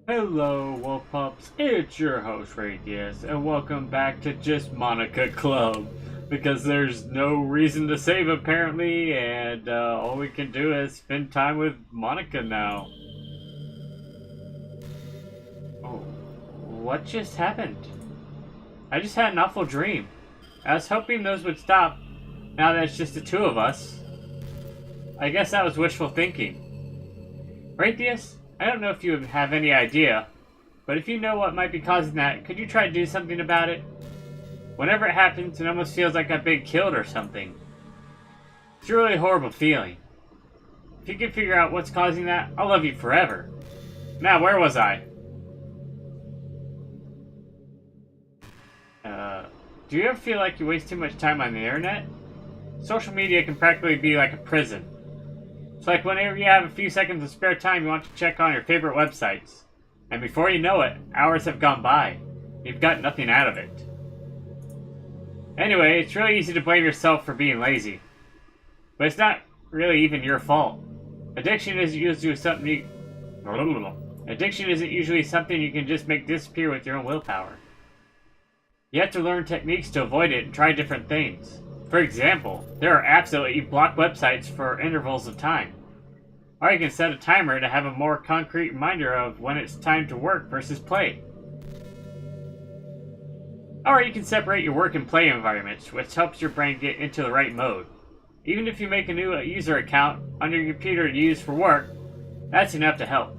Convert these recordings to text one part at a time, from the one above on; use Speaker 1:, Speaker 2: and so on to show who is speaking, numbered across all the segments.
Speaker 1: Hello, Wolf Pups. It's your host, Radius, and welcome back to Just Monika Club. Because there's no reason to save, apparently, and all we can do is spend time with Monika now. Oh, what just happened? I just had an awful dream. I was hoping those would stop, now that it's just the two of us. I guess that was wishful thinking. Radius? I don't know if you have any idea, but if you know what might be causing that, could you try to do something about it? Whenever it happens, it almost feels like I've been killed or something. It's a really horrible feeling. If you can figure out what's causing that, I'll love you forever. Now, where was I? Do you ever feel like you waste too much time on the internet? Social media can practically be like a prison. It's like whenever you have a few seconds of spare time, you want to check on your favorite websites. And before you know it, hours have gone by. You've got nothing out of it. Anyway, it's really easy to blame yourself for being lazy. But it's not really even your fault. Addiction isn't usually something you can just make disappear with your own willpower. You have to learn techniques to avoid it and try different things. For example, there are apps that let you block websites for intervals of time. Or you can set a timer to have a more concrete reminder of when it's time to work versus play. Or you can separate your work and play environments, which helps your brain get into the right mode. Even if you make a new user account on your computer to use for work, that's enough to help.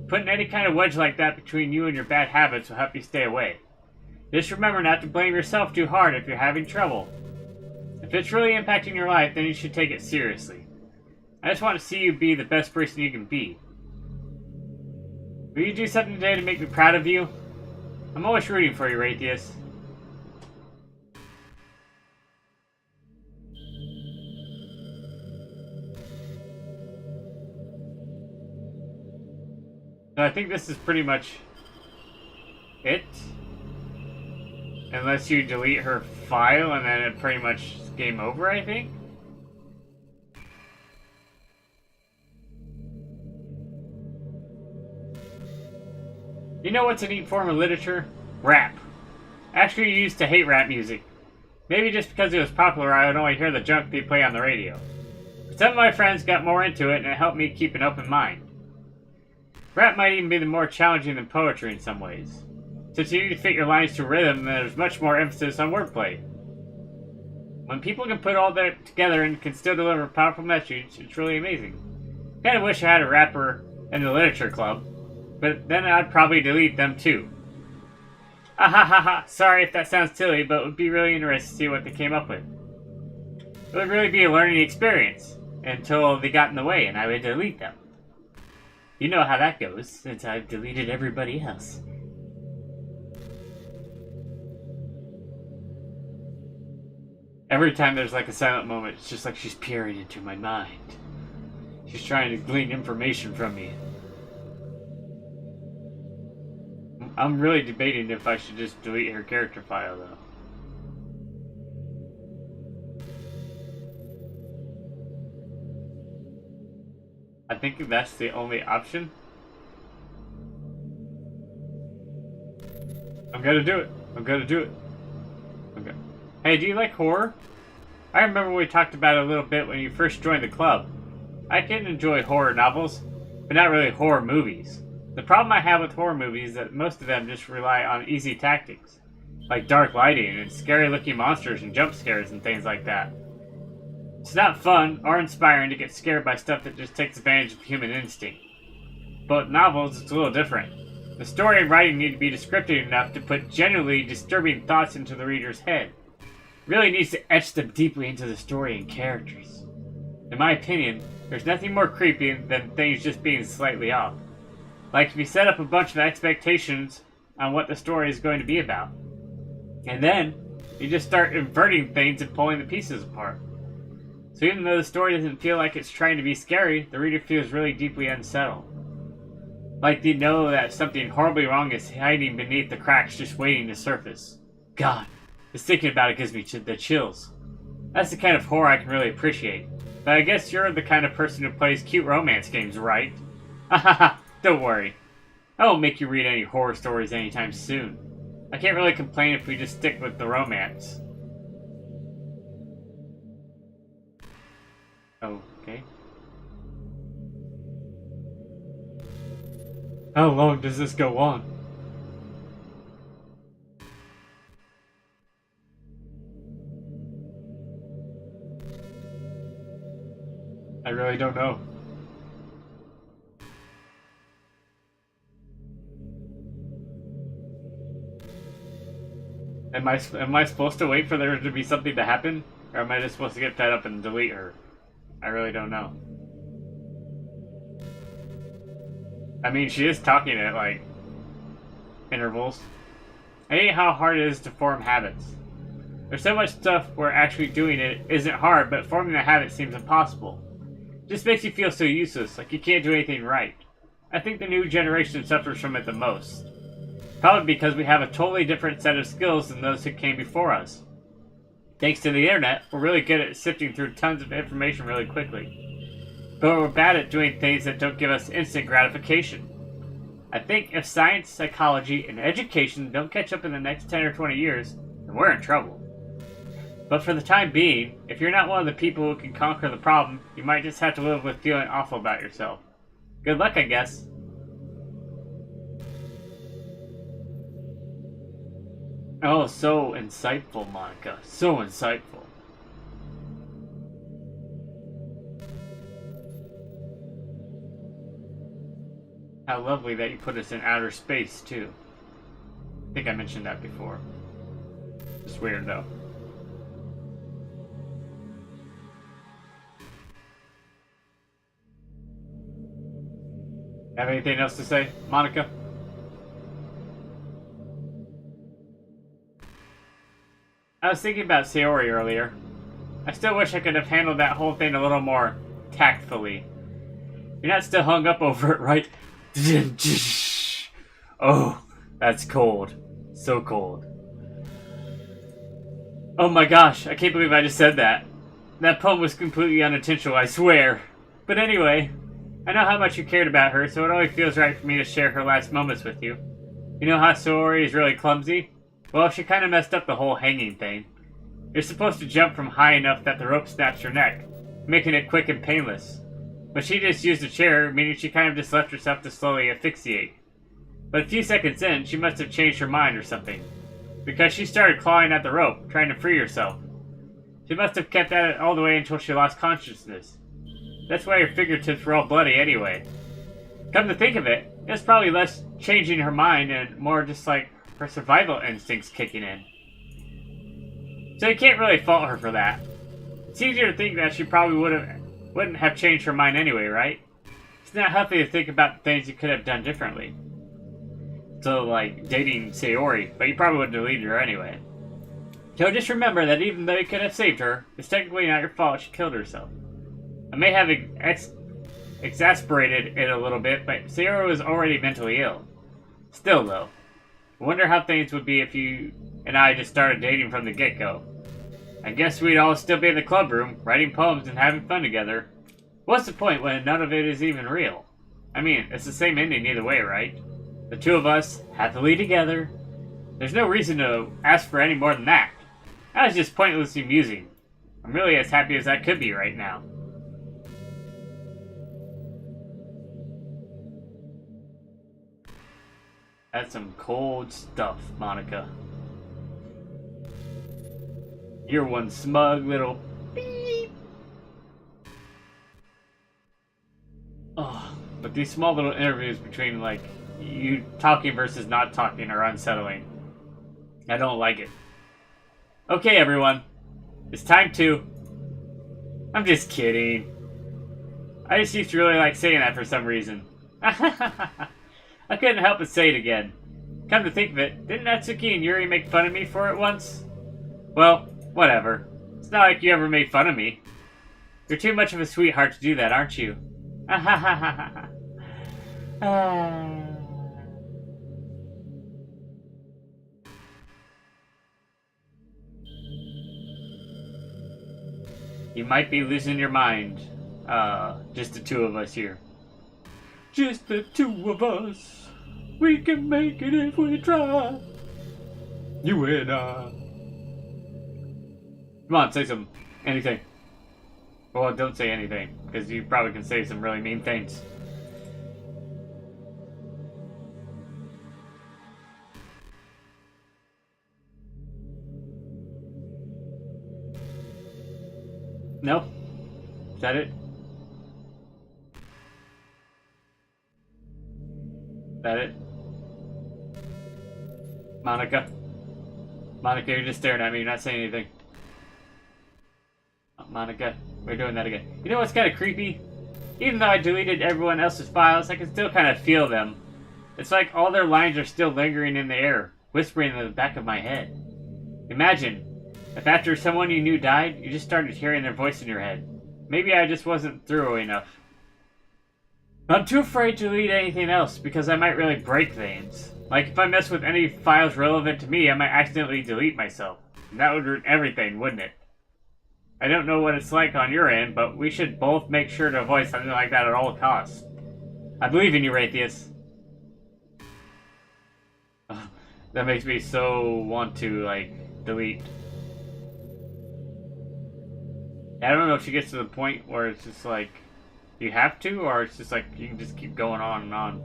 Speaker 1: Putting any kind of wedge like that between you and your bad habits will help you stay away. Just remember not to blame yourself too hard if you're having trouble. If it's really impacting your life, then you should take it seriously. I just want to see you be the best person you can be. Will you do something today to make me proud of you? I'm always rooting for you, Radius. So I think this is pretty much it. Unless you delete her file and then it pretty much is game over, I think. You know what's a neat form of literature? Rap. I actually used to hate rap music. Maybe just because it was popular I would only hear the junk they play on the radio. But some of my friends got more into it and it helped me keep an open mind. Rap might even be the more challenging than poetry in some ways. Since you need to fit your lines to rhythm, there's much more emphasis on wordplay. When people can put all that together and can still deliver a powerful message, it's really amazing. Kinda wish I had a rapper in the literature club, but then I'd probably delete them too. Ah ha ha ha, sorry if that sounds silly, but it would be really interesting to see what they came up with. It would really be a learning experience, until they got in the way and I would delete them. You know how that goes, since I've deleted everybody else. Every time there's like a silent moment, it's just like she's peering into my mind. She's trying to glean information from me. I'm really debating if I should just delete her character file, though. I think that's the only option. I'm gonna do it. I'm gonna do it. Okay. Hey, do you like horror? I remember we talked about it a little bit when you first joined the club. I can enjoy horror novels, but not really horror movies. The problem I have with horror movies is that most of them just rely on easy tactics, like dark lighting and scary-looking monsters and jump scares and things like that. It's not fun or inspiring to get scared by stuff that just takes advantage of human instinct. But with novels, it's a little different. The story and writing need to be descriptive enough to put genuinely disturbing thoughts into the reader's head. Really needs to etch them deeply into the story and characters. In my opinion, there's nothing more creepy than things just being slightly off. Like if you set up a bunch of expectations on what the story is going to be about, and then you just start inverting things and pulling the pieces apart. So even though the story doesn't feel like it's trying to be scary, the reader feels really deeply unsettled. Like they know that something horribly wrong is hiding beneath the cracks just waiting to surface. God. Just thinking about it gives me the chills. That's the kind of horror I can really appreciate. But I guess you're the kind of person who plays cute romance games, right? Hahaha, don't worry. I won't make you read any horror stories anytime soon. I can't really complain if we just stick with the romance. Okay. How long does this go on? I really don't know. Am I supposed to wait for there to be something to happen? Or am I just supposed to get fed up and delete her? I really don't know. I mean, she is talking at, like, intervals. I hate how hard it is to form habits. There's so much stuff where actually doing it isn't hard, but forming a habit seems impossible. It just makes you feel so useless, like you can't do anything right. I think the new generation suffers from it the most. Probably because we have a totally different set of skills than those who came before us. Thanks to the internet, we're really good at sifting through tons of information really quickly. But we're bad at doing things that don't give us instant gratification. I think if science, psychology, and education don't catch up in the next 10 or 20 years, then we're in trouble. But for the time being, if you're not one of the people who can conquer the problem, you might just have to live with feeling awful about yourself. Good luck, I guess. Oh, so insightful, Monika. So insightful. How lovely that you put us in outer space, too. I think I mentioned that before. It's weird, though. Have anything else to say, Monika? I was thinking about Sayori earlier. I still wish I could have handled that whole thing a little more tactfully. You're not still hung up over it, right? Oh, that's cold. So cold. Oh my gosh, I can't believe I just said that. That poem was completely unintentional, I swear. But anyway, I know how much you cared about her, so it only feels right for me to share her last moments with you. You know how Sayori is really clumsy? Well, she kind of messed up the whole hanging thing. You're supposed to jump from high enough that the rope snaps your neck, making it quick and painless. But she just used a chair, meaning she kind of just left herself to slowly asphyxiate. But a few seconds in, she must have changed her mind or something, because she started clawing at the rope, trying to free herself. She must have kept at it all the way until she lost consciousness. That's why her fingertips were all bloody anyway. Come to think of it, it was probably less changing her mind and more just like her survival instincts kicking in. So you can't really fault her for that. It's easier to think that she probably wouldn't have changed her mind anyway, right? It's not healthy to think about the things you could have done differently. So, like, dating Sayori, but you probably would have deleted her anyway. So just remember that even though you could have saved her, it's technically not your fault she killed herself. I may have exasperated it a little bit, but Sayori was already mentally ill. Still, though, I wonder how things would be if you and I just started dating from the get-go. I guess we'd all still be in the club room, writing poems and having fun together. What's the point when none of it is even real? I mean, it's the same ending either way, right? The two of us, happily together. There's no reason to ask for any more than that. That was just pointlessly musing. I'm really as happy as I could be right now. That's some cold stuff, Monika. You're one smug little beep. Oh, but these small little interviews between, like, you talking versus not talking are unsettling. I don't like it. Okay, everyone. It's time to... I'm just kidding. I just used to really like saying that for some reason. I couldn't help but say it again. Come to think of it, didn't Natsuki and Yuri make fun of me for it once? Well, whatever. It's not like you ever made fun of me. You're too much of a sweetheart to do that, aren't you? You might be losing your mind. Just the two of us here. Just the two of us. We can make it if we try. You and I. Come on, say some anything. Well, don't say anything, because you probably can say some really mean things. No? Is that it? Is that it? Monika? Monika, you're just staring at me, you're not saying anything. Oh, Monika, we're doing that again. You know what's kind of creepy? Even though I deleted everyone else's files, I can still kind of feel them. It's like all their lines are still lingering in the air, whispering in the back of my head. Imagine, if after someone you knew died, you just started hearing their voice in your head. Maybe I just wasn't thorough enough. I'm too afraid to delete anything else because I might really break things. Like if I mess with any files relevant to me, I might accidentally delete myself. And that would ruin everything, wouldn't it? I don't know what it's like on your end, but we should both make sure to avoid something like that at all costs. I believe in you, Raytheus. That makes me so want to, like, delete. I don't know if she gets to the point where it's just like, you have to, or it's just like, you can just keep going on and on.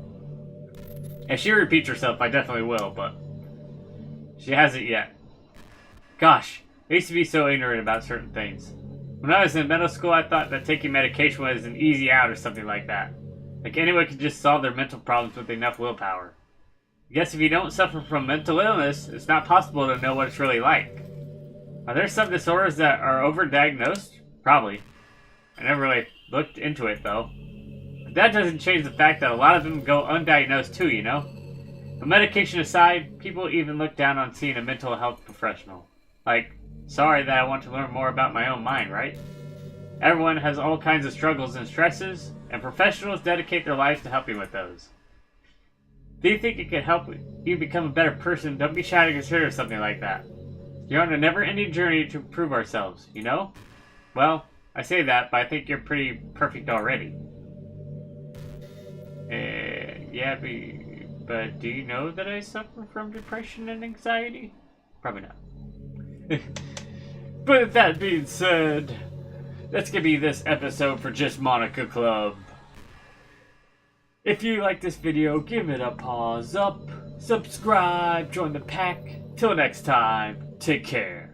Speaker 1: If she repeats herself, I definitely will, but she hasn't yet. Gosh, I used to be so ignorant about certain things. When I was in middle school, I thought that taking medication was an easy out or something like that. Like anyone could just solve their mental problems with enough willpower. I guess if you don't suffer from mental illness, it's not possible to know what it's really like. Are there some disorders that are overdiagnosed? Probably. I never really looked into it, though. But that doesn't change the fact that a lot of them go undiagnosed too, you know? But medication aside, people even look down on seeing a mental health professional. Like, sorry that I want to learn more about my own mind, right? Everyone has all kinds of struggles and stresses, and professionals dedicate their lives to helping with those. If you think it can help you become a better person, don't be shy to consider something like that. You're on a never-ending journey to improve ourselves, you know? Well, I say that, but I think you're pretty perfect already. Yeah, but do you know that I suffer from depression and anxiety? Probably not. But with that being said, that's gonna be this episode for Just Monika Club. If you like this video, give it a paws up, subscribe, join the pack. Till next time, take care.